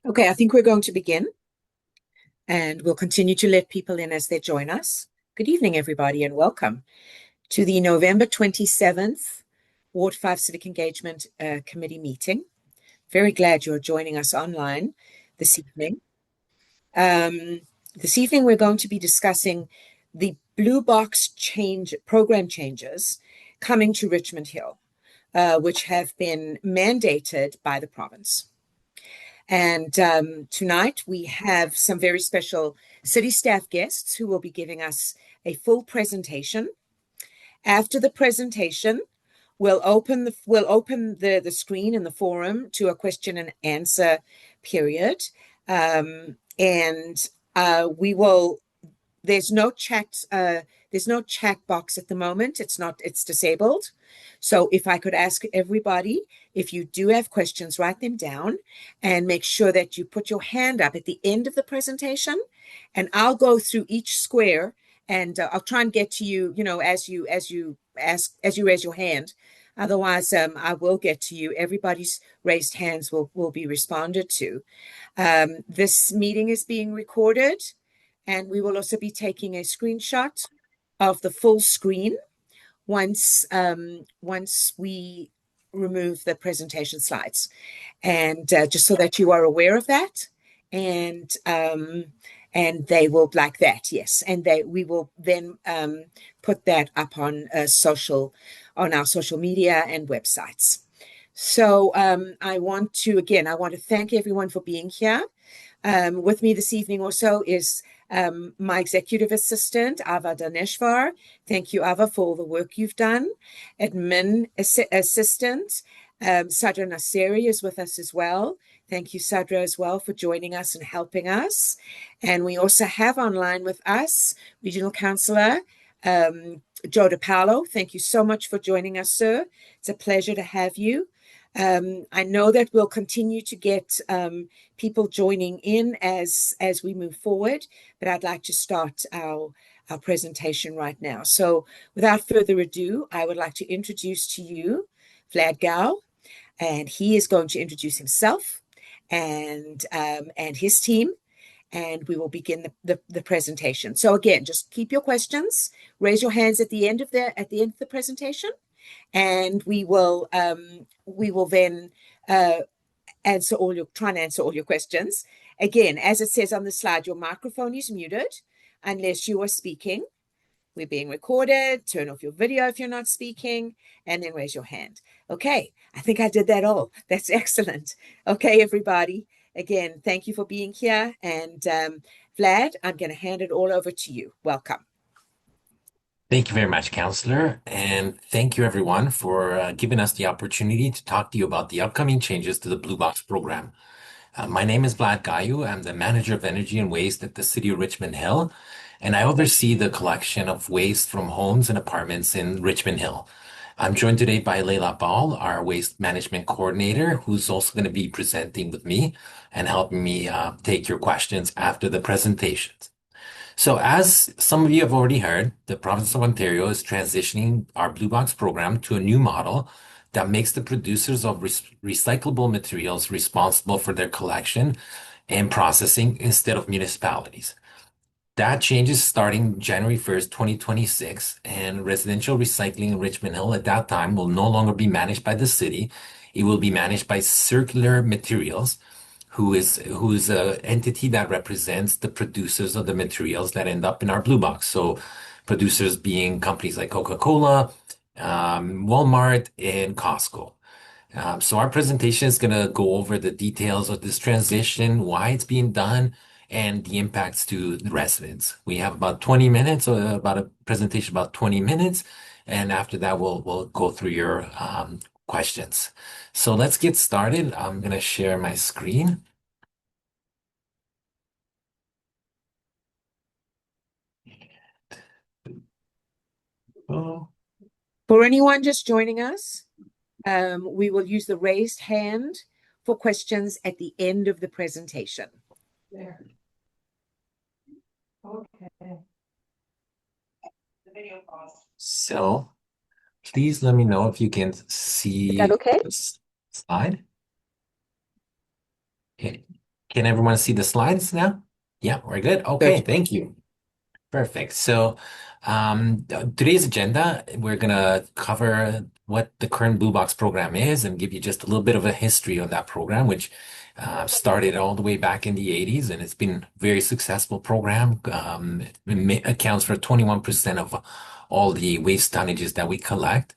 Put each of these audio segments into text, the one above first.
Okay, I think we're going to begin and we'll continue to let people in as they join us. Good evening, everybody, and welcome to the November 27th Ward 5 Civic Engagement Committee meeting. Very glad you're joining us online this evening. This evening, we're going to be discussing the Blue Box program changes coming to Richmond Hill, which have been mandated by the province. And tonight we have some very special city staff guests who will be giving us a full presentation. After the presentation, we'll open the screen in the forum to a question and answer period. And we will there's no chat box at the moment. It's disabled. So if I could ask everybody, if you do have questions, write them down and make sure that you put your hand up at the end of the presentation, and I'll go through each square and I'll try and get to you, as you raise your hand. Otherwise, I will get to you. Everybody's raised hands will be responded to. This meeting is being recorded, and we will also be taking a screenshot of the full screen once we remove the presentation slides, and just so that you are aware of that. And they will like that, yes. And we will then put that up on our social media and websites. So I want to thank everyone for being here. With me this evening also is my executive assistant, Ava Daneshvar. Thank you, Ava, for all the work you've done. Admin assistant, Sadra Nasseri is with us as well. Thank you, Sadra, as well, for joining us and helping us. And we also have online with us Regional Councillor Joe DePaolo. Thank you so much for joining us, sir. It's a pleasure to have you. I know that we'll continue to get people joining in as we move forward, but I'd like to start our presentation right now. So without further ado, I would like to introduce to you Vlad Gao, and he is going to introduce himself and his team, and we will begin the presentation. So again, just keep your questions, raise your hands at the end of the presentation, and we will then try and answer all your questions. Again, as it says on the slide, your microphone is muted unless you are speaking. We're being recorded. Turn off your video if you're not speaking, and then raise your hand. Okay, I think I did that all. That's excellent. Okay, everybody. Again, thank you for being here. And Vlad, I'm going to hand it all over to you. Welcome. Thank you very much, Counselor, and thank you everyone for giving us the opportunity to talk to you about the upcoming changes to the Blue Box program. My name is Vlad Gayu. I'm the Manager of Energy and Waste at the City of Richmond Hill, and I oversee the collection of waste from homes and apartments in Richmond Hill. I'm joined today by Leila Ball, our Waste Management Coordinator, who's also going to be presenting with me and helping me take your questions after the presentations. So as some of you have already heard, the province of Ontario is transitioning our Blue Box program to a new model that makes the producers of recyclable materials responsible for their collection and processing instead of municipalities. That changes starting January 1st, 2026, and residential recycling in Richmond Hill at that time will no longer be managed by the city. It will be managed by Circular Materials, who's an entity that represents the producers of the materials that end up in our Blue Box. So producers being companies like Coca-Cola, Walmart, and Costco. So our presentation is going to go over the details of this transition, why it's being done, and the impacts to the residents. We have about 20 minutes, about a presentation about 20 minutes, and after that we'll go through your questions. So let's get started. I'm going to share my screen. Oh. For anyone just joining us, we will use the raised hand for questions at the end of the presentation. There. Okay. The video paused. So please let me know if you can see Is that okay? this slide. Okay. Can everyone see the slides now? Yeah, we're good. Okay, Good. thank you. Perfect. So, today's agenda, we're gonna cover what the current Blue Box program is and give you just a little bit of a history of that program, which started all the way back in the 80s, and it's been a very successful program. It accounts for 21% of all the waste tonnages that we collect.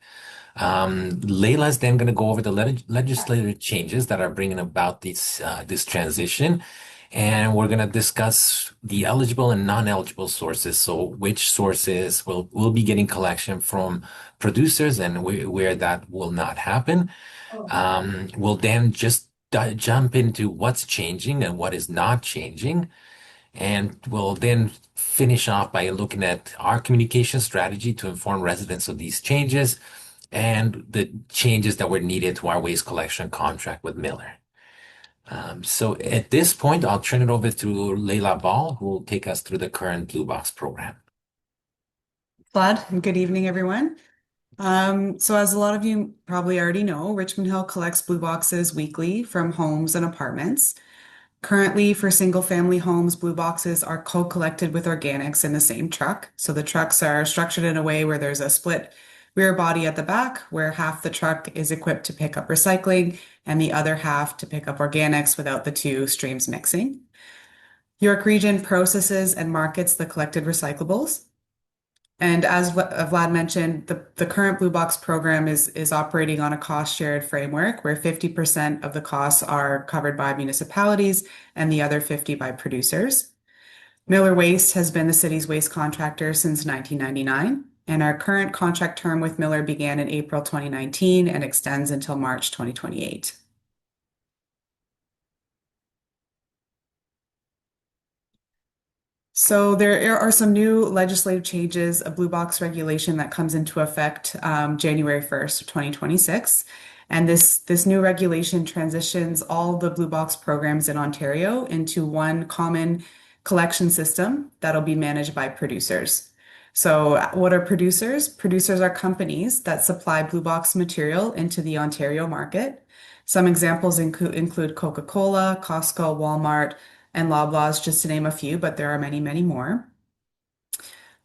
Layla is then going to go over the legislative changes that are bringing about this transition, and we're going to discuss the eligible and non-eligible sources. So, which sources will be getting collection from producers, and where that will not happen. We'll then just jump into what's changing and what is not changing. And we'll then finish off by looking at our communication strategy to inform residents of these changes and the changes that were needed to our waste collection contract with Miller. So at this point, I'll turn it over to Leila Ball, who will take us through the current Blue Box program. Vlad, and good evening, everyone. So as a lot of you probably already know, Richmond Hill collects blue boxes weekly from homes and apartments. Currently, for single-family homes, blue boxes are co-collected with organics in the same truck. So the trucks are structured in a way where there's a split rear body at the back, where half the truck is equipped to pick up recycling and the other half to pick up organics without the two streams mixing. York Region processes and markets the collected recyclables. And as Vlad mentioned, the current Blue Box program is operating on a cost shared framework where 50% of the costs are covered by municipalities and the other 50 by producers. Miller Waste has been the city's waste contractor since 1999, and our current contract term with Miller began in April 2019 and extends until March 2028. So there are some new legislative changes, a blue box regulation that comes into effect January 1st, 2026. And this new regulation transitions all the blue box programs in Ontario into one common collection system that'll be managed by producers. So what are producers? Producers are companies that supply blue box material into the Ontario market. Some examples include Coca-Cola, Costco, Walmart, and Loblaws, just to name a few, but there are many, many more.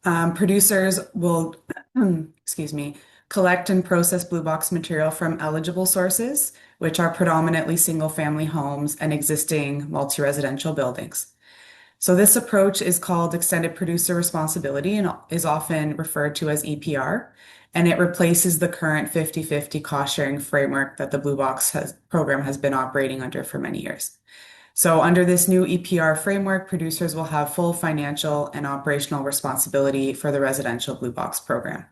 Producers will, excuse me, collect and process blue box material from eligible sources, which are predominantly single-family homes and existing multi-residential buildings. So this approach is called extended producer responsibility and is often referred to as EPR, and it replaces the current 50-50 cost-sharing framework that the Blue Box program has been operating under for many years. So under this new EPR framework, producers will have full financial and operational responsibility for the residential Blue Box program.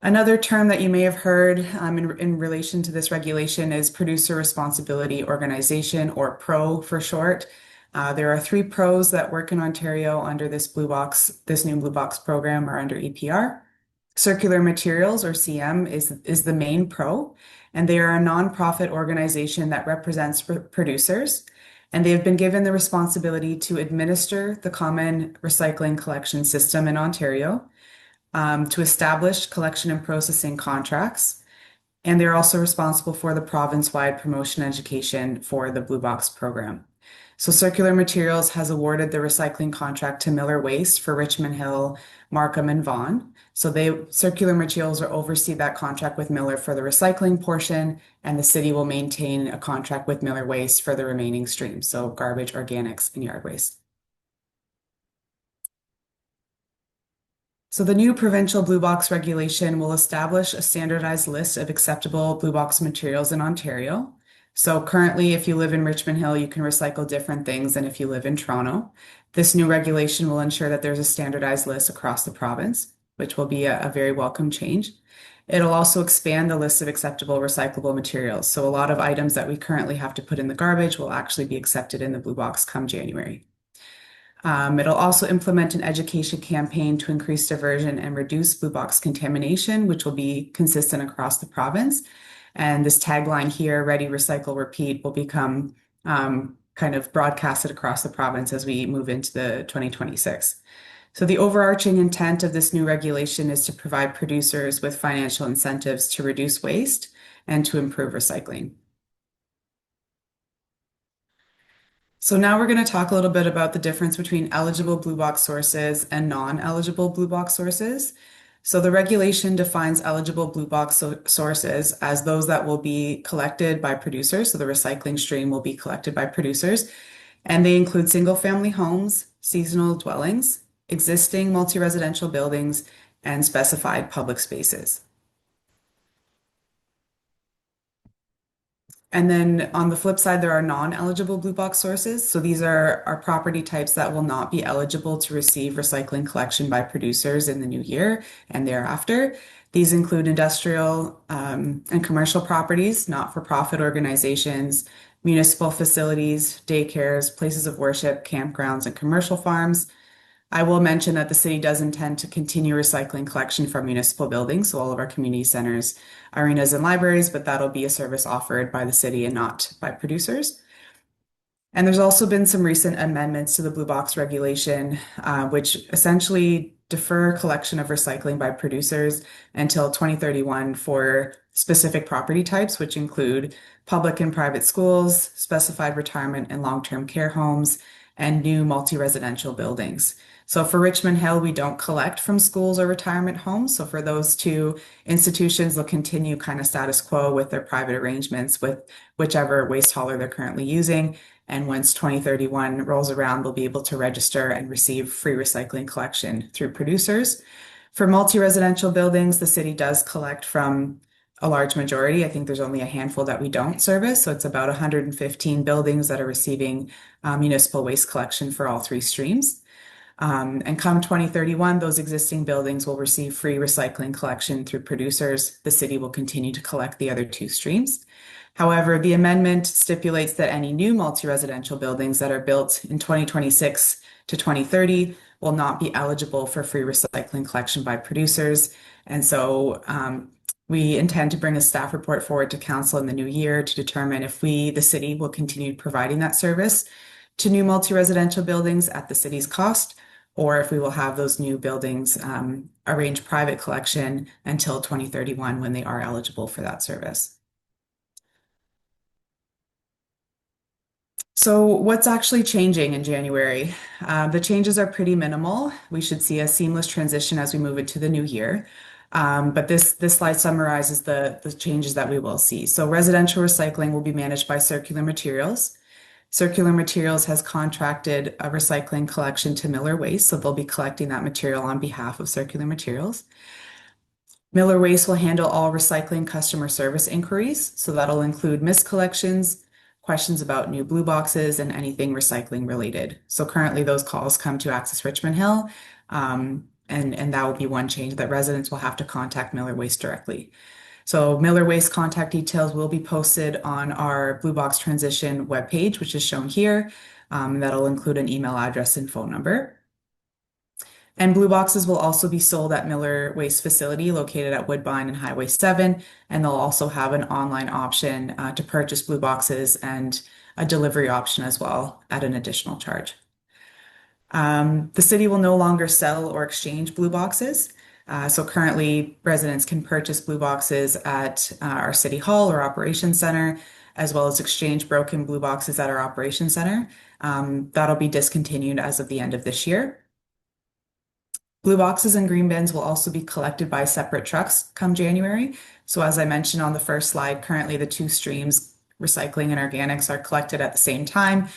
Another term that you may have heard in relation to this regulation is Producer Responsibility Organization, or PRO for short. There are 3 PROs that work in Ontario under this new Blue Box program or under EPR. Circular Materials, or CM, is the main PRO, and they are a nonprofit organization that represents producers, and they have been given the responsibility to administer the common recycling collection system in Ontario, to establish collection and processing contracts, and they're also responsible for the province-wide promotion education for the Blue Box program. So Circular Materials has awarded the recycling contract to Miller Waste for Richmond Hill, Markham, and Vaughan. So Circular Materials will oversee that contract with Miller for the recycling portion, and the city will maintain a contract with Miller Waste for the remaining streams, so garbage, organics, and yard waste. So the new provincial Blue Box regulation will establish a standardized list of acceptable Blue Box materials in Ontario. So currently, if you live in Richmond Hill, you can recycle different things than if you live in Toronto. This new regulation will ensure that there's a standardized list across the province, which will be a very welcome change. It'll also expand the list of acceptable recyclable materials. So a lot of items that we currently have to put in the garbage will actually be accepted in the Blue Box come January. It'll also implement an education campaign to increase diversion and reduce Blue Box contamination, which will be consistent across the province. And this tagline here, Ready, Recycle, Repeat, will become kind of broadcasted across the province as we move into the 2026. So the overarching intent of this new regulation is to provide producers with financial incentives to reduce waste and to improve recycling. So now we're going to talk a little bit about the difference between eligible blue box sources and non-eligible blue box sources. So the regulation defines eligible blue box sources as those that will be collected by producers. So the recycling stream will be collected by producers, and they include single-family homes, seasonal dwellings, existing multi-residential buildings, and specified public spaces. And then on the flip side, there are non-eligible blue box sources. So these are property types that will not be eligible to receive recycling collection by producers in the new year and thereafter. These include industrial and commercial properties, not-for-profit organizations, municipal facilities, daycares, places of worship, campgrounds, and commercial farms. I will mention that the city does intend to continue recycling collection from municipal buildings, so all of our community centers, arenas, and libraries, but that'll be a service offered by the city and not by producers. And there's also been some recent amendments to the Blue Box regulation, which essentially defer collection of recycling by producers until 2031 for specific property types, which include public and private schools, specified retirement and long-term care homes, and new multi-residential buildings. So for Richmond Hill, we don't collect from schools or retirement homes. So for those two institutions, they'll continue kind of status quo with their private arrangements with whichever waste hauler they're currently using. And once 2031 rolls around, they'll be able to register and receive free recycling collection through producers. For multi-residential buildings, the city does collect from a large majority. I think there's only a handful that we don't service. So it's about 115 buildings that are receiving municipal waste collection for all three streams. And come 2031, those existing buildings will receive free recycling collection through producers. The city will continue to collect the other two streams. However, the amendment stipulates that any new multi-residential buildings that are built in 2026 to 2030 will not be eligible for free recycling collection by producers. And so we intend to bring a staff report forward to council in the new year to determine if we, the city, will continue providing that service to new multi-residential buildings at the city's cost, or if we will have those new buildings arrange private collection until 2031 when they are eligible for that service. So what's actually changing in January? The changes are pretty minimal. We should see a seamless transition as we move into the new year. But this slide summarizes the changes that we will see. So residential recycling will be managed by Circular Materials. Circular Materials has contracted a recycling collection to Miller Waste, so they'll be collecting that material on behalf of Circular Materials. Miller Waste will handle all recycling customer service inquiries, so that'll include missed collections, questions about new blue boxes, and anything recycling related. So currently those calls come to Access Richmond Hill, and that will be one change, that residents will have to contact Miller Waste directly. So Miller Waste contact details will be posted on our Blue Box Transition webpage, which is shown here. That'll include an email address and phone number. And blue boxes will also be sold at Miller Waste facility located at Woodbine and Highway 7. And they'll also have an online option to purchase blue boxes and a delivery option as well at an additional charge. The city will no longer sell or exchange blue boxes. So currently, residents can purchase blue boxes at our City Hall or Operations Center, as well as exchange broken blue boxes at our Operations Center. That'll be discontinued as of the end of this year. Blue boxes and green bins will also be collected by separate trucks come January. So as I mentioned on the first slide, currently the two streams, recycling and organics, are collected at the same time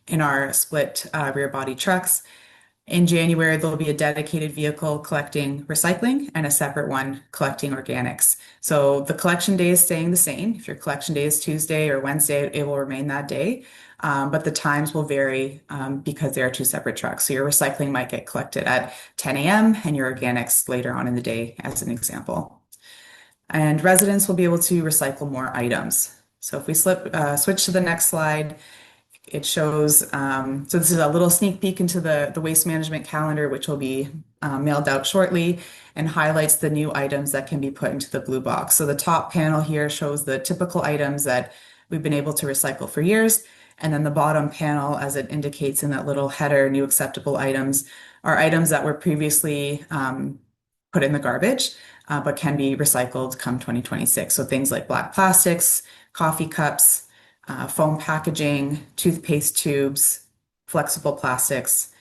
in our split rear body trucks. In January, there'll be a dedicated vehicle collecting recycling and a separate one collecting organics. So the collection day is staying the same. If your collection day is Tuesday or Wednesday, it will remain that day. But the times will vary because there are two separate trucks. So your recycling might get collected at 10 a.m. and your organics later on in the day, as an example. And residents will be able to recycle more items. So if we switch to the next slide, it shows, so this is a little sneak peek into the waste management calendar, which will be mailed out shortly, and highlights the new items that can be put into the blue box. So the top panel here shows the typical items that we've been able to recycle for years. And then the bottom panel, as it indicates in that little header, new acceptable items, are items that were previously put in the garbage, but can be recycled come 2026. So things like black plastics, coffee cups, foam packaging, toothpaste tubes, flexible plastics.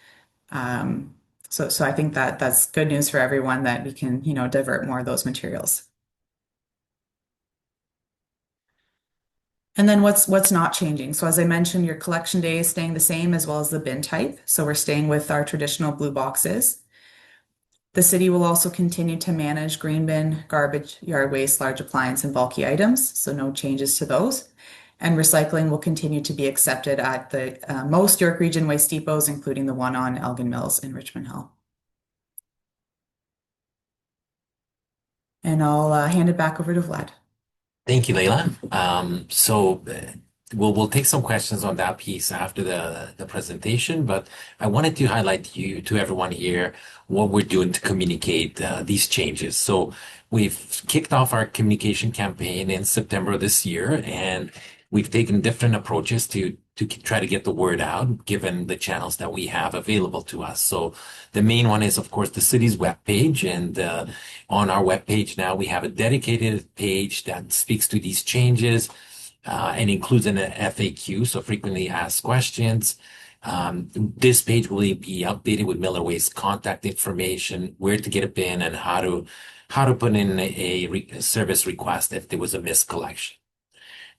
So I think that that's good news for everyone that we can, divert more of those materials. And then what's not changing? So as I mentioned, your collection day is staying the same as well as the bin type. So we're staying with our traditional blue boxes. The city will also continue to manage green bin, garbage, yard waste, large appliance, and bulky items. So no changes to those. And recycling will continue to be accepted at the most York Region waste depots, including the one on Elgin Mills in Richmond Hill. And I'll hand it back over to Vlad. Thank you, Leila. We'll take some questions on that piece after the presentation, but I wanted to highlight to everyone here what we're doing to communicate these changes. So we've kicked off our communication campaign in September this year, and we've taken different approaches to try to get the word out, given the channels that we have available to us. So the main one is, of course, the city's webpage, and on our webpage now we have a dedicated page that speaks to these changes and includes an FAQ, so frequently asked questions. This page will be updated with Miller Waste contact information, where to get a bin, and how to put in a service request if there was a missed collection.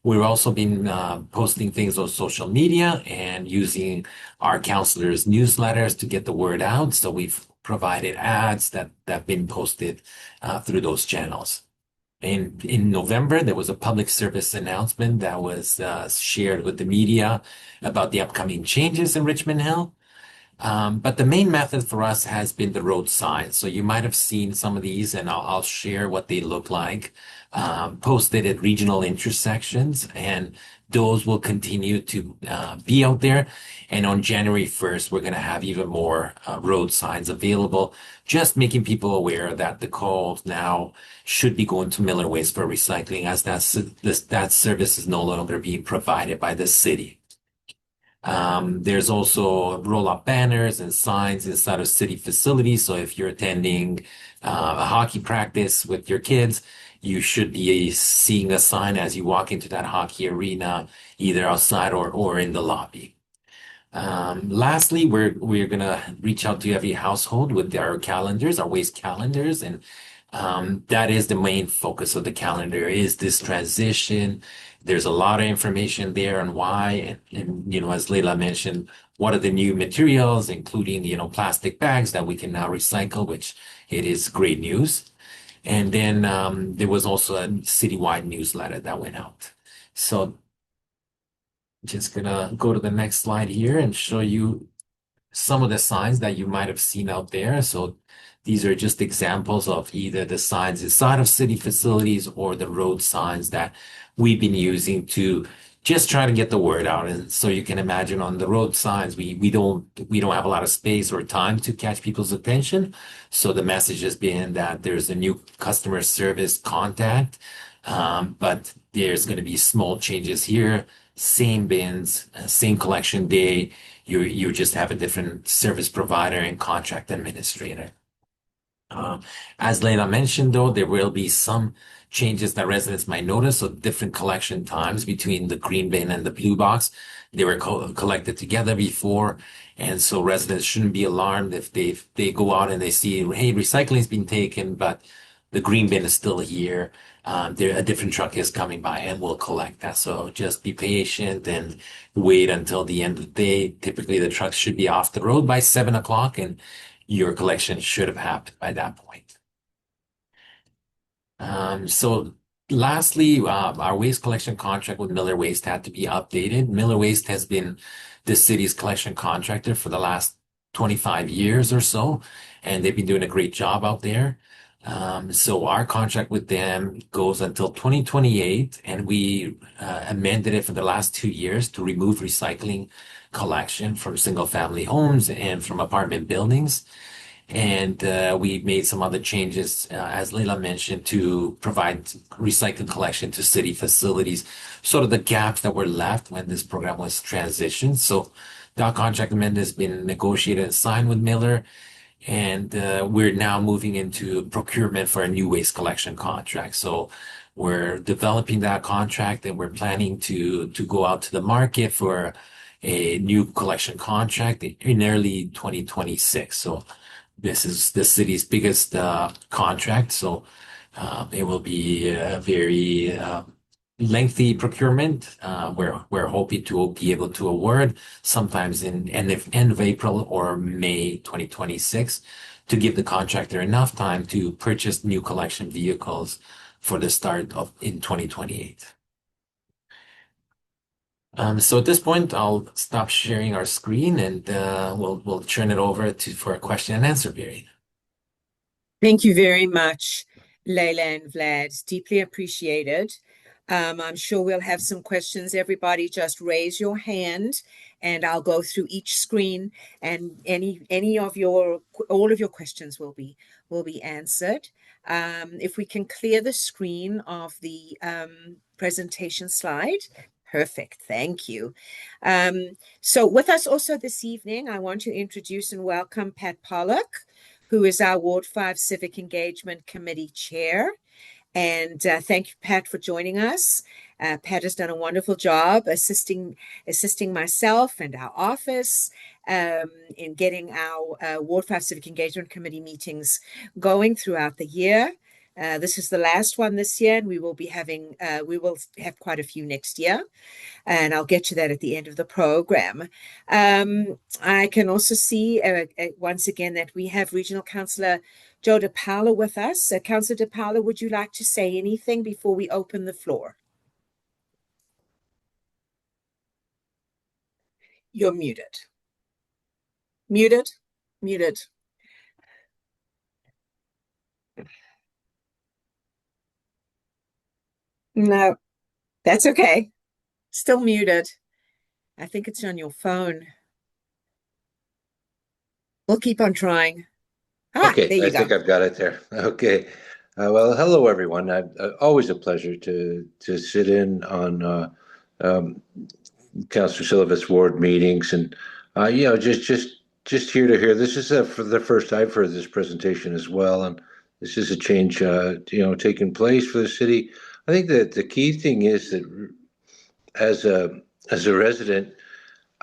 We've also been posting things on social media and using our counselors' newsletters to get the word out. So we've provided ads that have been posted through those channels. In November, there was a public service announcement that was shared with the media about the upcoming changes in Richmond Hill. But the main method for us has been the road signs. So you might have seen some of these, and I'll share what they look like, posted at regional intersections, and those will continue to be out there. And on January 1st, we're going to have even more road signs available, just making people aware that the calls now should be going to Miller Waste for recycling, as that service is no longer being provided by the city. There's also roll-up banners and signs inside of city facilities. So if you're attending a hockey practice with your kids, you should be seeing a sign as you walk into that hockey arena, either outside or in the lobby. Lastly, we're gonna reach out to every household with our calendars, our waste calendars, and that is the main focus of the calendar, is this transition. There's a lot of information there on why, and as Leila mentioned, what are the new materials, including plastic bags that we can now recycle, which it is great news. And then there was also a citywide newsletter that went out. So just gonna go to the next slide here and show you some of the signs that you might have seen out there. So these are just examples of either the signs inside of city facilities or the road signs that we've been using to just try to get the word out. And so you can imagine on the road signs, we don't have a lot of space or time to catch people's attention. So the message has been that there's a new customer service contact, but there's going to be small changes here. Same bins, same collection day. You just have a different service provider and contract administrator. As Leila mentioned, though, there will be some changes that residents might notice. So different collection times between the green bin and the blue box. They were collected together before. And so residents shouldn't be alarmed if they go out and they see, hey, recycling's been taken, but the green bin is still here. A different truck is coming by and will collect that. So just be patient and wait until the end of the day. Typically, the trucks should be off the road by 7 o'clock, and your collection should have happened by that point. So lastly, our waste collection contract with Miller Waste had to be updated. Miller Waste has been the city's collection contractor for the last 25 years or so, and they've been doing a great job out there. So our contract with them goes until 2028, and we amended it for the last 2 years to remove recycling collection from single-family homes and from apartment buildings. And we made some other changes, as Leila mentioned, to provide recycling collection to city facilities, sort of the gaps that were left when this program was transitioned. So that contract amendment has been negotiated and signed with Miller. And we're now moving into procurement for a new waste collection contract. So We're developing that contract and we're planning to go out to the market for a new collection contract in early 2026. So this is the city's biggest contract. So it will be a very lengthy procurement. We're hoping to be able to award sometimes in end of April or May 2026 to give the contractor enough time to purchase new collection vehicles for the start of in 2028. So at this point, I'll stop sharing our screen and we'll turn it over for a question and answer period. Thank you very much, Leila and Vlad. Deeply appreciated. I'm sure we'll have some questions. Everybody just raise your hand and I'll go through each screen and all of your questions will be answered. If we can clear the screen of the presentation slide. Perfect. Thank you. So with us also this evening, I want to introduce and welcome Pat Pollock, who is our Ward 5 Civic Engagement Committee Chair. And thank you, Pat, for joining us. Pat has done a wonderful job assisting myself and our office in getting our Ward 5 Civic Engagement Committee meetings going throughout the year. This is the last one this year, and we will have quite a few next year. And I'll get to that at the end of the program. I can also see once again that we have Regional Councillor Joe DePaula with us. Councillor DePaula, would you like to say anything before we open the floor? You're muted. Muted? Muted. No, that's okay. Still muted. I think it's on your phone. We'll keep on trying. Okay, there you I go. think I've got it there. Okay. Well, hello, everyone. Always a pleasure to sit in on Councillor Silva's ward meetings, and just here to hear. This is for the first I've heard this presentation as well, and this is a change taking place for the city. I think that the key thing is that as a resident,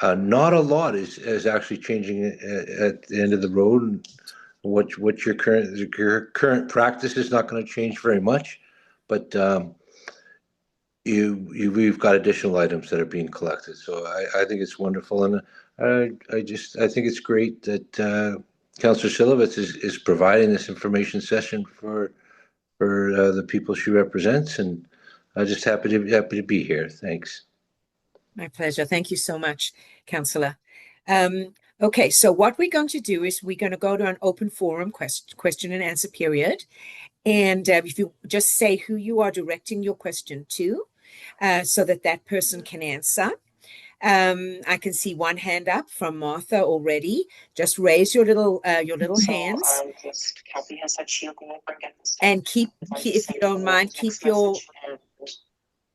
not a lot is actually changing at the end of the road. And what your current practice is not going to change very much, but we've got additional items that are being collected. So I think it's wonderful, and I think it's great that Councillor Silovitz is providing this information session for the people she represents, and I'm just happy to be here. Thanks. My pleasure. Thank you so much, Councillor. Okay, so what we're going to do is we're going to go to an open forum question and answer period. And if you just say who you are directing your question to, so that person can answer. I can see one hand up from Martha already. Just raise your little hands. Kathy has said she'll go over and get this. And if you don't mind, keep your...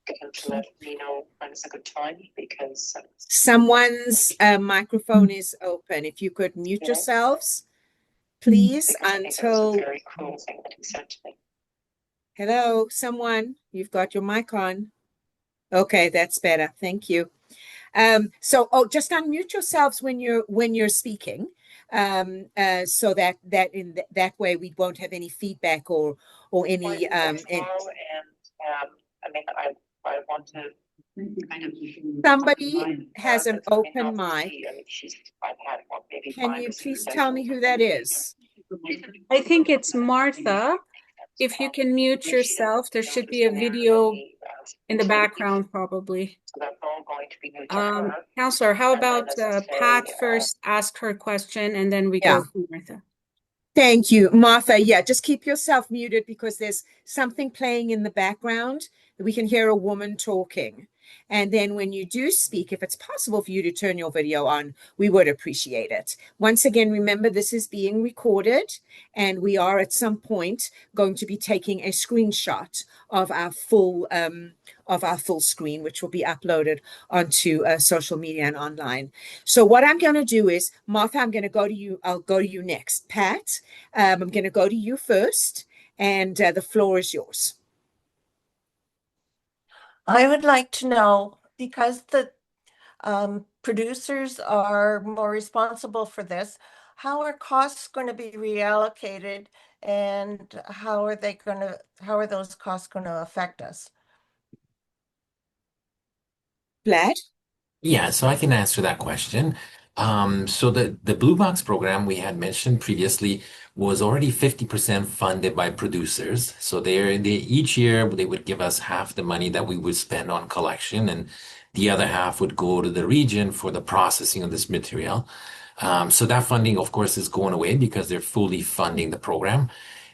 Get him to let me know when is a good time, because someone's microphone is open. If you could mute yourselves, please, until... very cool thing that he sent to me. Hello, someone, you've got your mic on. Okay, that's better. Thank you. Just unmute yourselves when you're speaking, so that in that way we won't have any feedback or any. I want to kind of. Somebody has an open mic. Can you please tell me who that is? I think it's Martha. If you can mute yourself, there should be a video in the background, probably. Councillor, how about Pat first ask her question and then we go to Martha? Thank you, Martha. Yeah, just keep yourself muted because there's something playing in the background. We can hear a woman talking. And then when you do speak, if it's possible for you to turn your video on, we would appreciate it. Once again, remember, this is being recorded, and we are at some point going to be taking a screenshot of our full screen, which will be uploaded onto social media and online. So what I'm going to do is, Martha, I'm going to go to you. I'll go to you next. Pat, I'm going to go to you first, and the floor is yours. I would like to know, because the producers are more responsible for this, how are costs going to be reallocated, and how are those costs going to affect us? Vlad? Yeah, so I can answer that question. So the Blue Box program we had mentioned previously was already 50% funded by producers. So they each year they would give us half the money that we would spend on collection, and the other half would go to the region for the processing of this material. So that funding, of course, is going away because they're fully funding the program.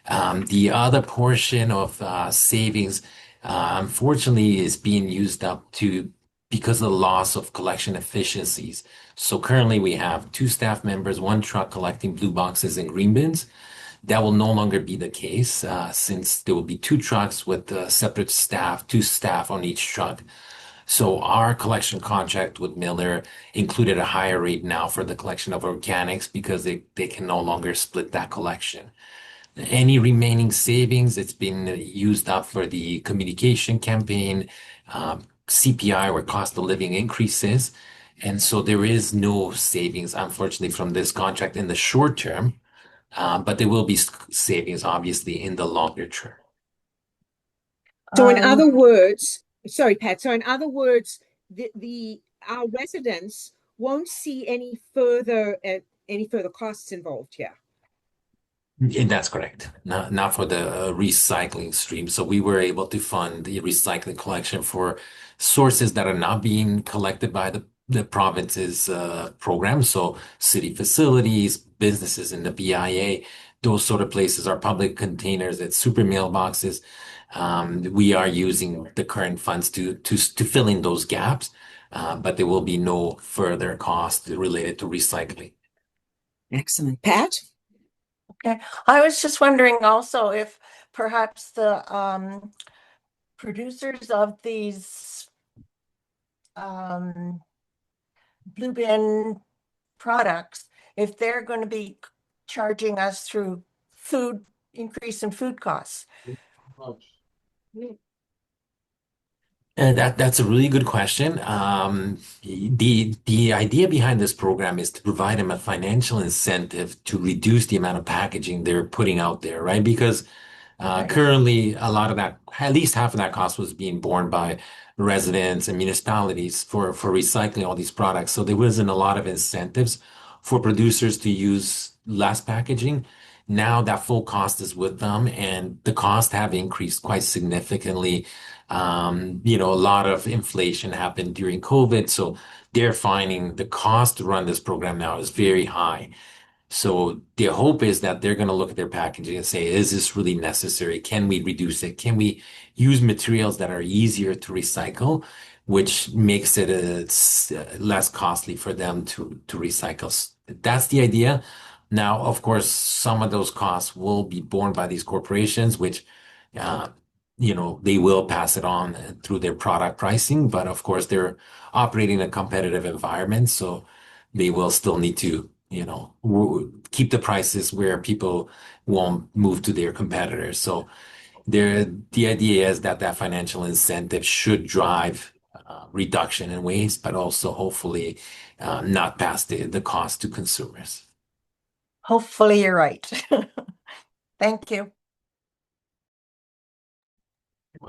The other portion of savings, unfortunately, is being used up to because of the loss of collection efficiencies. So currently we have two staff members, one truck collecting blue boxes and green bins. That will no longer be the case since there will be two trucks with separate staff, two staff on each truck. So our collection contract with Miller included a higher rate now for the collection of organics because they can no longer split that collection. Any remaining savings, it's been used up for the communication campaign, CPI or cost of living increases. And so there is no savings, unfortunately, from this contract in the short term, but there will be savings, obviously, in the longer term. So in other words, sorry, Pat. So in other words, our residents won't see any further costs involved here. And that's correct. Not for the recycling stream. So we were able to fund the recycling collection for sources that are not being collected by the province's program. So city facilities, businesses in the BIA, those sort of places are public containers, it's super mailboxes. We are using the current funds to fill in those gaps, but there will be no further cost related to recycling. Excellent. Pat? Okay. I was just wondering also if perhaps the producers of these blue bin products, if they're going to be charging us through increase in food costs. And that's a really good question. The idea behind this program is to provide them a financial incentive to reduce the amount of packaging they're putting out there, right? Because currently, a lot of that, at least half of that cost was being borne by residents and municipalities for recycling all these products. So there wasn't a lot of incentives for producers to use less packaging. Now that full cost is with them, and the costs have increased quite significantly. A lot of inflation happened during COVID, so they're finding the cost to run this program now is very high. So the hope is that they're going to look at their packaging and say, is this really necessary? Can we reduce it? Can we use materials that are easier to recycle, which makes it less costly for them to recycle? That's the idea. Now, of course, some of those costs will be borne by these corporations, which, they will pass it on through their product pricing. But of course, they're operating in a competitive environment, so they will still need to keep the prices where people won't move to their competitors. So the idea is that financial incentive should drive reduction in waste, but also hopefully not pass the cost to consumers. Hopefully you're right. Thank you.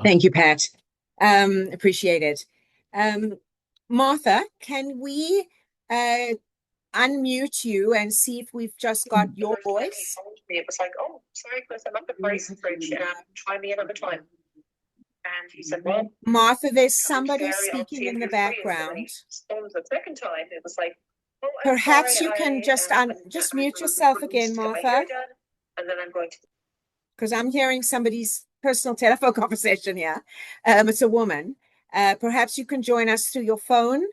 Thank you, Pat. Appreciate it. Martha, can we unmute you and see if we've just got your voice? It was like, oh, sorry, Chris, I'm at the price fridge. Try me another time. And he said, well, Martha, there's somebody speaking in the background. The second time, it was like, oh, perhaps you can just mute yourself again, Martha. And then I'm going to. Because I'm hearing somebody's personal telephone conversation here. It's a woman. Perhaps you can join us through your phone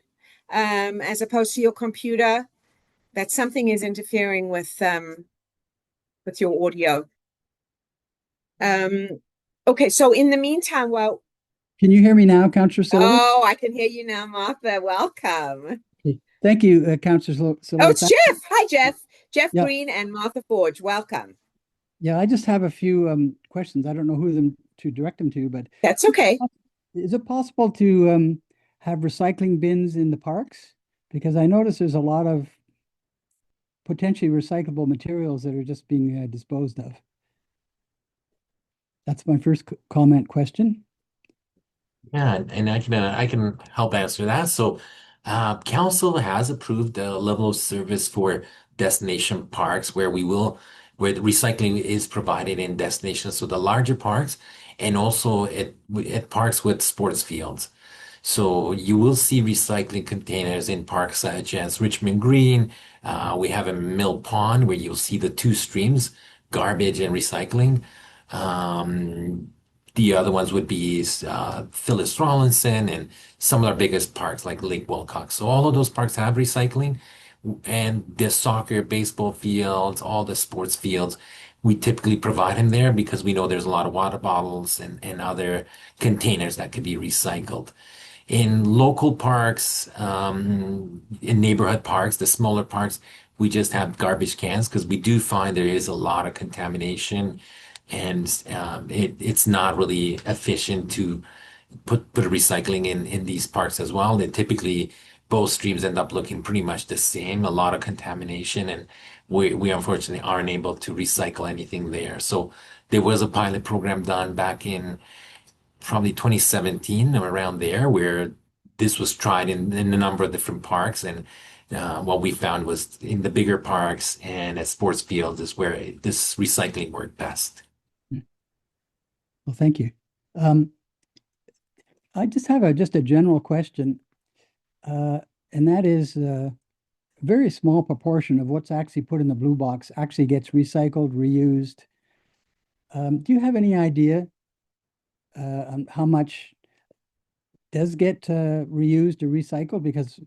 as opposed to your computer. That something is interfering with your audio. Okay, so in the meantime, well, can you hear me now, Councillor Sullivan? Oh, I can hear you now, Martha. Welcome. Okay. Thank you, Councillor Sullivan. Oh, it's Jeff. Hi, Jeff. Jeff Yeah. Green and Martha Forge. Welcome. Yeah, I just have a few questions. I don't know who to direct them to, but that's okay. is it possible to have recycling bins in the parks? Because I notice there's a lot of potentially recyclable materials that are just being disposed of. That's my first comment question. Yeah, and I can help answer that. So, council has approved a level of service for destination parks where the recycling is provided in destinations, so the larger parks, and also at parks with sports fields. So you will see recycling containers in parks such as Richmond Green. We have a Mill Pond where you'll see the two streams, garbage and recycling. Um, the other ones would be Phyllis Rollinson and some of our biggest parks like Lake Wilcox. So all of those parks have recycling, and the soccer, baseball fields, all the sports fields, we typically provide them there because we know there's a lot of water bottles and other containers that could be recycled. In local parks, in neighborhood parks, the smaller parks, we just have garbage cans because we do find there is a lot of contamination, and it's not really efficient to put recycling in these parks as well. And typically both streams end up looking pretty much the same, a lot of contamination, and we unfortunately aren't able to recycle anything there. So there was a pilot program done back in probably 2017 or around there, where this was tried in a number of different parks. And what we found was in the bigger parks and at sports fields is where this recycling worked best. Well, thank you. I just have just a general question, and that is a very small proportion of what's actually put in the blue box actually gets recycled, reused. Do you have any idea on how much does get reused or recycled? Because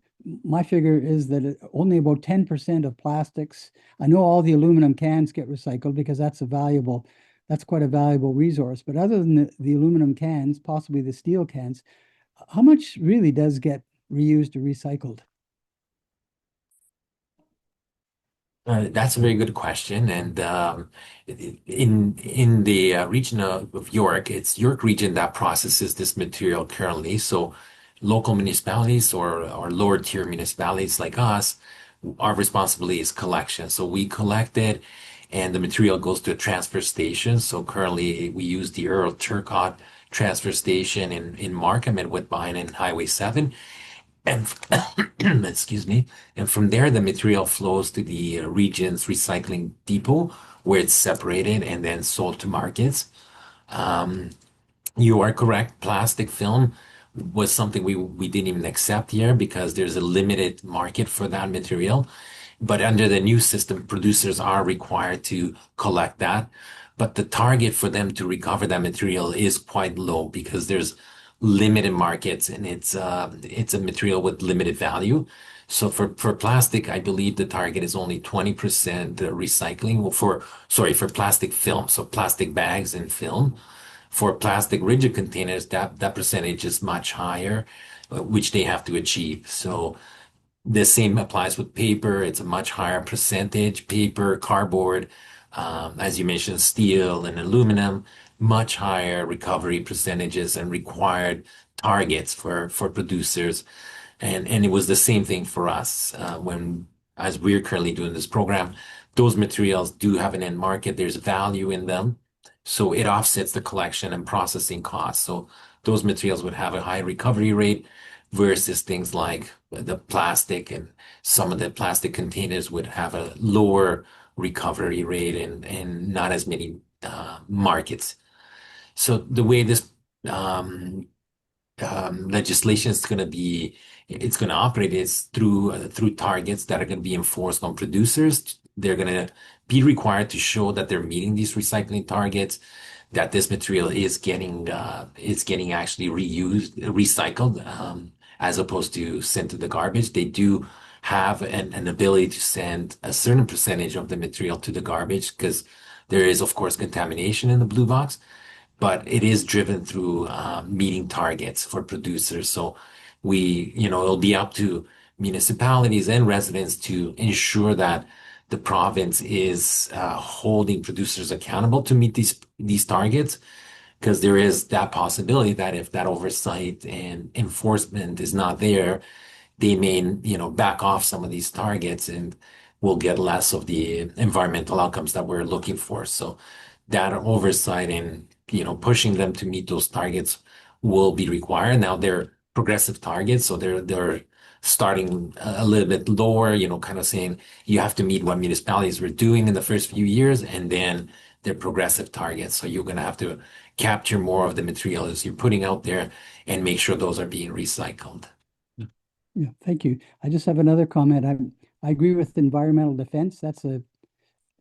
my figure is that only about 10% of plastics. I know all the aluminum cans get recycled because that's quite a valuable resource. But other than the aluminum cans, possibly the steel cans, how much really does get reused or recycled? That's a very good question. And in the region of York, it's York region that processes this material currently. So local municipalities or lower tier municipalities like us, our responsibility is collection. So we collect it, and the material goes to a transfer station. So currently we use the Earl Turcott transfer station in Markham at Woodbine and Highway 7. And excuse me. And from there, the material flows to the region's recycling depot, where it's separated and then sold to markets. Um, you are correct. Plastic film was something we didn't even accept here because there's a limited market for that material. But under the new system, producers are required to collect that. But the target for them to recover that material is quite low because there's limited markets, and it's a material with limited value. So for plastic, I believe the target is only 20% recycling. Well, for plastic film, so plastic bags and film. For plastic rigid containers, that percentage is much higher, which they have to achieve. So the same applies with paper. It's a much higher percentage. Paper, cardboard, as you mentioned, steel and aluminum, much higher recovery percentages and required targets for producers. And it was the same thing for us as we're currently doing this program. Those materials do have an end market. There's value in them. So it offsets the collection and processing costs. So those materials would have a high recovery rate versus things like the plastic, and some of the plastic containers would have a lower recovery rate and not as many markets. So the way this legislation is going to be, it's going to operate is through targets that are going to be enforced on producers. They're going to be required to show that they're meeting these recycling targets, that this material is getting actually recycled, as opposed to sent to the garbage. They do have an ability to send a certain percentage of the material to the garbage because there is, of course, contamination in the blue box, but it is driven through meeting targets for producers. So it'll be up to municipalities and residents to ensure that the province is holding producers accountable to meet these targets. because there is that possibility that if that oversight and enforcement is not there, they may, back off some of these targets and we'll get less of the environmental outcomes that we're looking for. So that oversight and, pushing them to meet those targets will be required. Now they're progressive targets, so they're starting a little bit lower, kind of saying you have to meet what municipalities were doing in the first few years, and then they're progressive targets. So you're going to have to capture more of the materials you're putting out there and make sure those are being recycled. Yeah, thank you. I just have another comment. I agree with Environmental Defense. That's a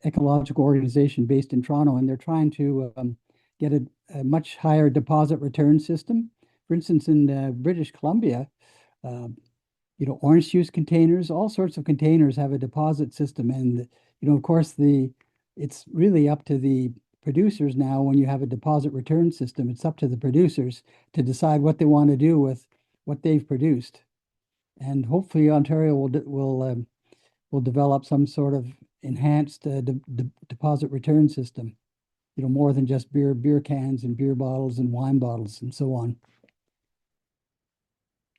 ecological organization based in Toronto, and they're trying to get a much higher deposit return system. For instance, in British Columbia, orange juice containers, all sorts of containers have a deposit system, and of course, it's really up to the producers now. When you have a deposit return system, it's up to the producers to decide what they want to do with what they've produced. And hopefully Ontario will develop some sort of enhanced deposit return system, more than just beer cans and beer bottles and wine bottles and so on.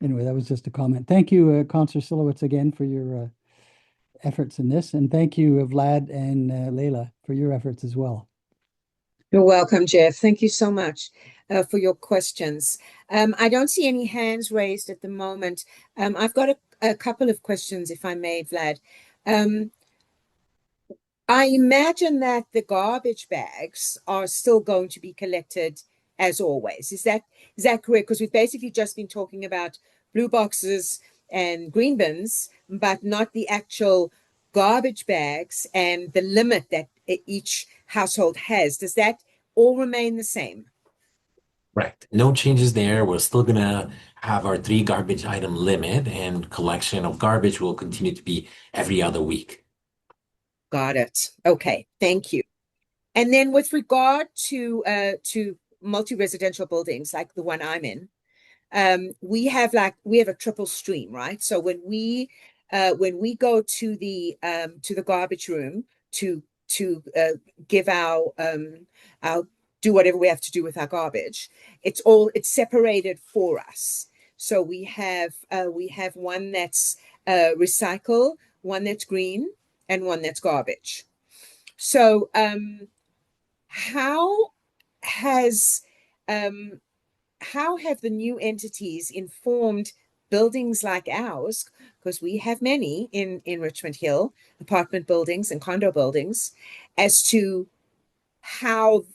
Anyway, that was just a comment. Thank you, Councillor Silowitz, again for your efforts in this, and thank you, Vlad and Leila, for your efforts as well. You're welcome, Jeff. Thank you so much for your questions. I don't see any hands raised at the moment. I've got a couple of questions, if I may, Vlad. I imagine that the garbage bags are still going to be collected as always. Is that correct? Because we've basically just been talking about blue boxes and green bins, but not the actual garbage bags and the limit that each household has. Does that all remain the same? Right. No changes there. We're still going to have our 3 garbage item limit, and collection of garbage will continue to be every other week. Got it. Okay, thank you. And then with regard to multi-residential buildings like the one I'm in, we have a triple stream, right? So when we go to the garbage room to give our do whatever we have to do with our garbage, it's separated for us. So we have one that's recycle, one that's green, and one that's garbage. So how have the new entities informed buildings like ours, because we have many in Richmond Hill, apartment buildings and condo buildings, as to how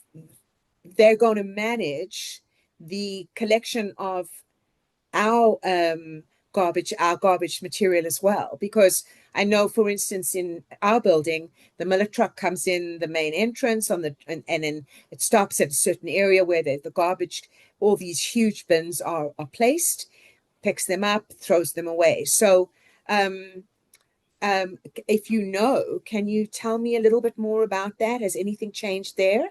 they're going to manage the collection of our garbage material as well? Because I know, for instance, in our building, the Miller truck comes in the main entrance and then it stops at a certain area where the garbage, all these huge bins are placed, picks them up, throws them away. So if you know, can you tell me a little bit more about that? Has anything changed there?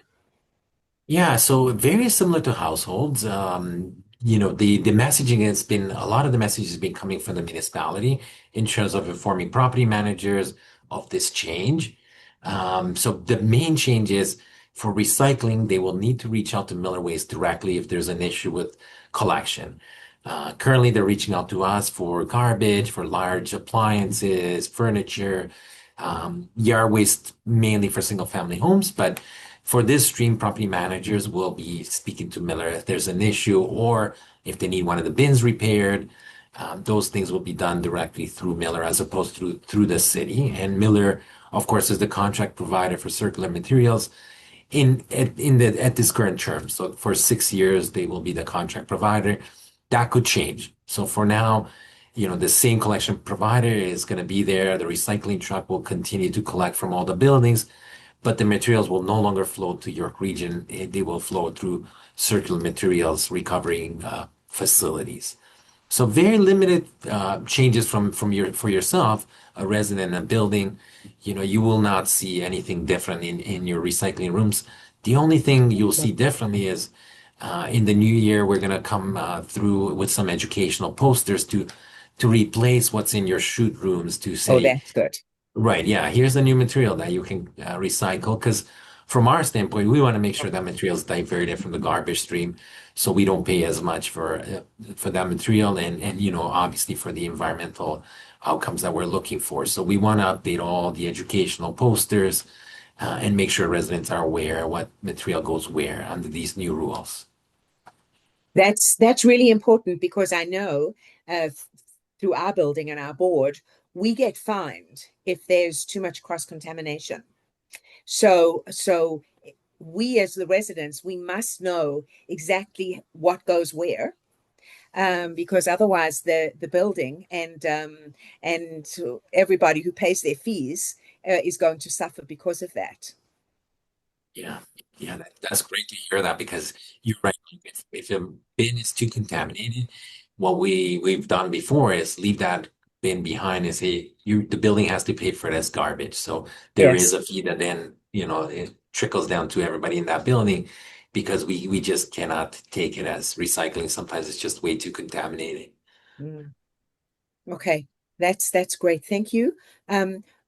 Yeah, so very similar to households. The messaging has been a lot of the message has been coming from the municipality in terms of informing property managers of this change. So the main change is for recycling, they will need to reach out to Miller Waste directly if there's an issue with collection. Currently, they're reaching out to us for garbage, for large appliances, furniture, yard waste, mainly for single family homes, but for this stream, property managers will be speaking to Miller if there's an issue or if they need one of the bins repaired. Those things will be done directly through Miller as opposed to through the city. And Miller, of course, is the contract provider for circular materials at this current term. So for 6 years, they will be the contract provider. That could change. So for now, the same collection provider is going to be there. The recycling truck will continue to collect from all the buildings, but the materials will no longer flow to York Region. They will flow through circular materials recovering facilities. So very limited changes for yourself, a resident in a building. You will not see anything different in your recycling rooms. The only thing you'll see differently is in the new year, we're going to come through with some educational posters to replace what's in your shoot rooms to say, Oh, that's good. right, yeah, here's the new material that you can recycle. Because from our standpoint, we want to make sure that material is diverted from the garbage stream, so we don't pay as much for that material, and obviously for the environmental outcomes that we're looking for. So we want to update all the educational posters and make sure residents are aware what material goes where under these new rules. That's really important because I know uh, through our building and our board, we get fined if there's too much cross-contamination. So we as the residents, we must know exactly what goes where, because otherwise the building and everybody who pays their fees is going to suffer because of that. Yeah, yeah, that's great to hear that because you're right. If a bin is too contaminated, what we've done before is leave that bin behind and say the building has to pay for it as garbage. So there is Yes. a fee that then, it trickles down to everybody in that building because we just cannot take it as recycling. Sometimes it's just way too contaminated. Mm. Okay, that's great. Thank you.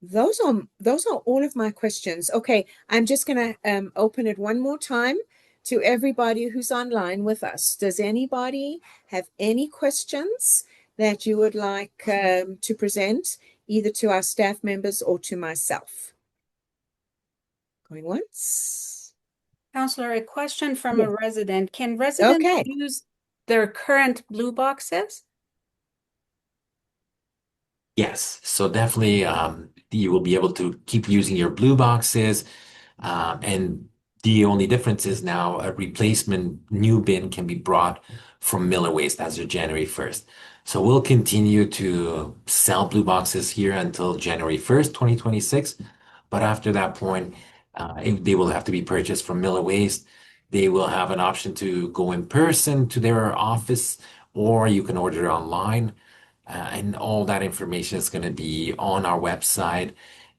Those are all of my questions. Okay, I'm just gonna open it one more time to everybody who's online with us. Does anybody have any questions that you would like to present, either to our staff members or to myself? Going once. Counselor, a question from Yeah. a resident. Can residents Okay. use their current blue boxes? Yes, so definitely you will be able to keep using your blue boxes. And the only difference is now a replacement new bin can be brought from Miller Waste as of January 1st. So we'll continue to sell blue boxes here until January 1st, 2026. But after that point, they will have to be purchased from Miller Waste. They will have an option to go in person to their office, or you can order it online. And all that information is going to be on our website.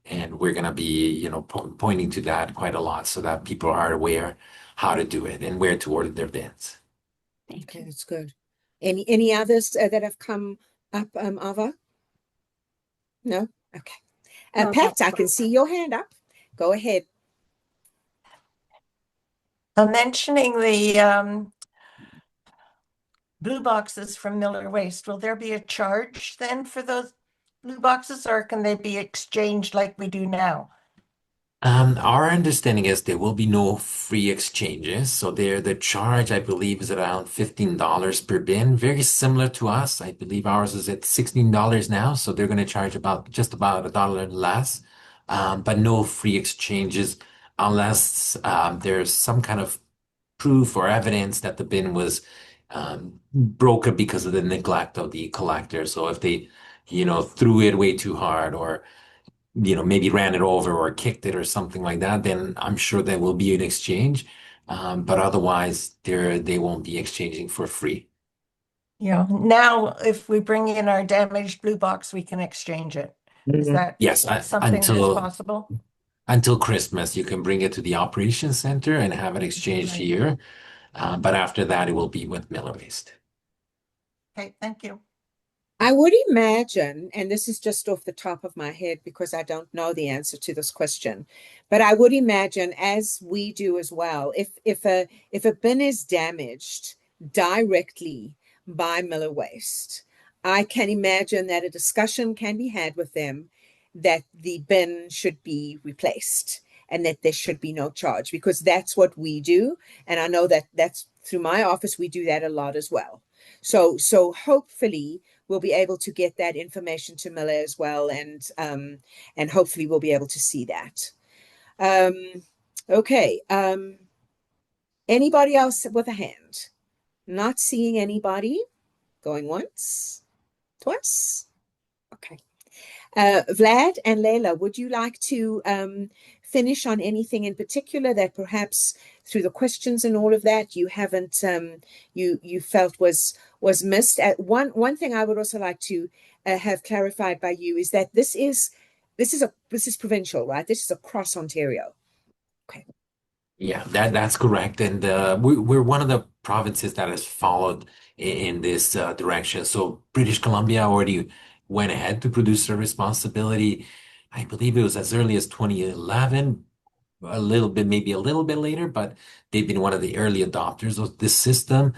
And we're going to be, pointing to that quite a lot so that people are aware how to do it and where to order their bins. Okay, that's good. Any others that have come up, Ava? No? Okay. No, Pat, I can see your hand up. Go ahead. Mentioning the blue boxes from Miller Waste, will there be a charge then for those blue boxes, or can they be exchanged like we do now? Our understanding is there will be no free exchanges. So the charge, I believe, is around $15 per bin. Very similar to us. I believe ours is at $16 now. So they're going to charge just about $1 less. But no free exchanges unless there's some kind of proof or evidence that the bin was broken because of the neglect of the collector. So if they, threw it way too hard or maybe ran it over or kicked it or something like that, then I'm sure there will be an exchange. But otherwise, they won't be exchanging for free. Yeah. Now, if we bring in our damaged blue box, we can exchange it. Is that Yes, something that is possible? until Christmas, you can bring it to the operations center and have it exchanged Right. here. But after that, it will be with Miller Waste. Okay, thank you. I would imagine, and this is just off the top of my head because I don't know the answer to this question, but I would imagine, as we do as well, if a bin is damaged directly by Miller Waste, I can imagine that a discussion can be had with them that the bin should be replaced and that there should be no charge, because that's what we do. And I know that that's through my office, we do that a lot as well. So hopefully we'll be able to get that information to Miller as well, and hopefully we'll be able to see that. Okay. Anybody else with a hand? Not seeing anybody. Going once, twice. Okay. Vlad and Leila, would you like to finish on anything in particular that perhaps through the questions and all of that you haven't you felt was missed? One thing I would also like to have clarified by you is that this is provincial, right? This is across Ontario. Okay. Yeah, that's correct. And we're one of the provinces that has followed in this direction. So British Columbia already went ahead to produce a responsibility. I believe it was as early as 2011. a little bit, maybe a little bit later, but they've been one of the early adopters of this system.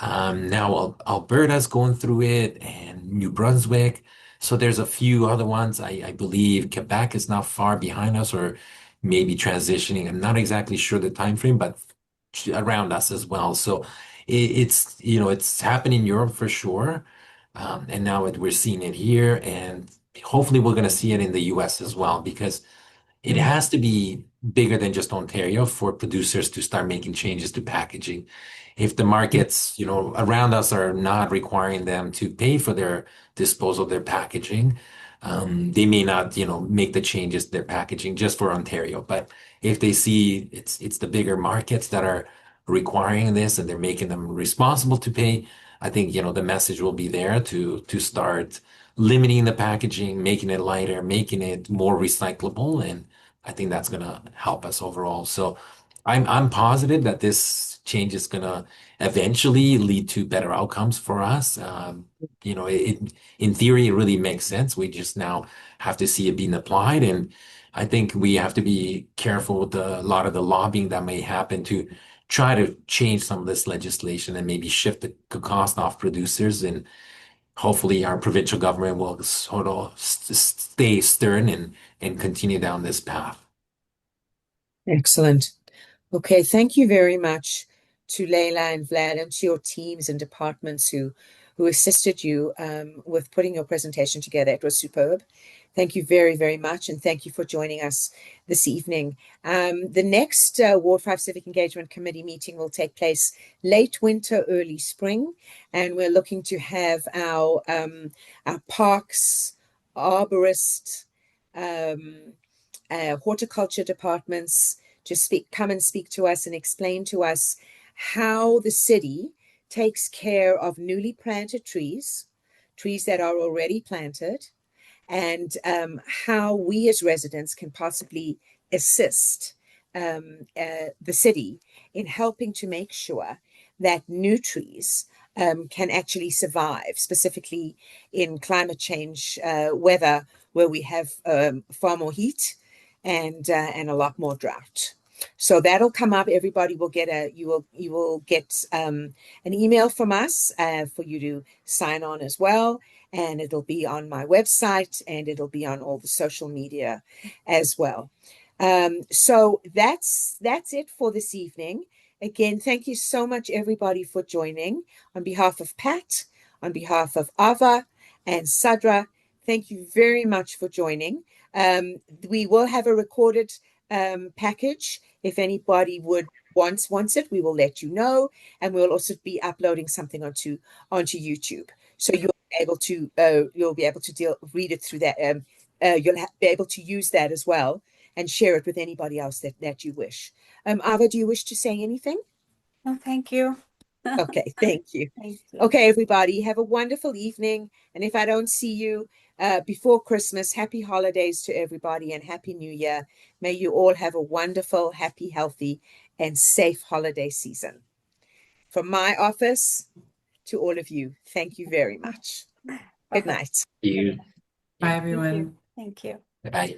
Now Alberta's going through it and New Brunswick. So there's a few other ones. I believe Quebec is not far behind us or maybe transitioning. I'm not exactly sure the time frame, but around us as well. So it's, it's happening in Europe for sure. And now we're seeing it here, and hopefully we're going to see it in the US as well, because it has to be bigger than just Ontario for producers to start making changes to packaging. If the markets, around us are not requiring them to pay for their disposal of their packaging, they may not, make the changes to their packaging just for Ontario. But if they see it's the bigger markets that are requiring this and they're making them responsible to pay, I think, the message will be there to start limiting the packaging, making it lighter, making it more recyclable, and I think that's gonna help us overall. So I'm positive that this change is gonna eventually lead to better outcomes for us. In theory, it really makes sense. We just now have to see it being applied, and I think we have to be careful with a lot of the lobbying that may happen to try to change some of this legislation and maybe shift the cost off producers. And hopefully our provincial government will sort of stay stern and continue down this path. Excellent. Okay, thank you very much to Leila and Vlad and to your teams and departments who assisted you with putting your presentation together. It was superb. Thank you very, very much, and thank you for joining us this evening. The next Ward 5 Civic Engagement Committee meeting will take place late winter, early spring, and we're looking to have our parks, arborist, horticulture departments to come and speak to us and explain to us how the city takes care of newly planted trees that are already planted, and how we as residents can possibly assist the city in helping to make sure that new trees can actually survive, specifically in climate change weather where we have far more heat and a lot more drought. So that'll come up. Everybody will get you will get an email from us for you to sign on as well, and it'll be on my website and it'll be on all the social media as well. So that's it for this evening. Again, thank you so much, everybody, for joining. On behalf of Pat, on behalf of Ava and Sadra, thank you very much for joining. We will have a recorded package. If anybody wants it, we will let you know, and we'll also be uploading something onto YouTube. So you'll be able to read it through that. You'll be able to use that as well and share it with anybody else that you wish. Ava, do you wish to say anything? No, thank you. Okay, thank you. Thank you. Okay, everybody, have a wonderful evening. And if I don't see you before Christmas, happy holidays to everybody and happy New Year. May you all have a wonderful, happy, healthy, and safe holiday season. From my office to all of you, thank you very much. Good night. You. Bye, Thank you. everyone. Thank you. Bye.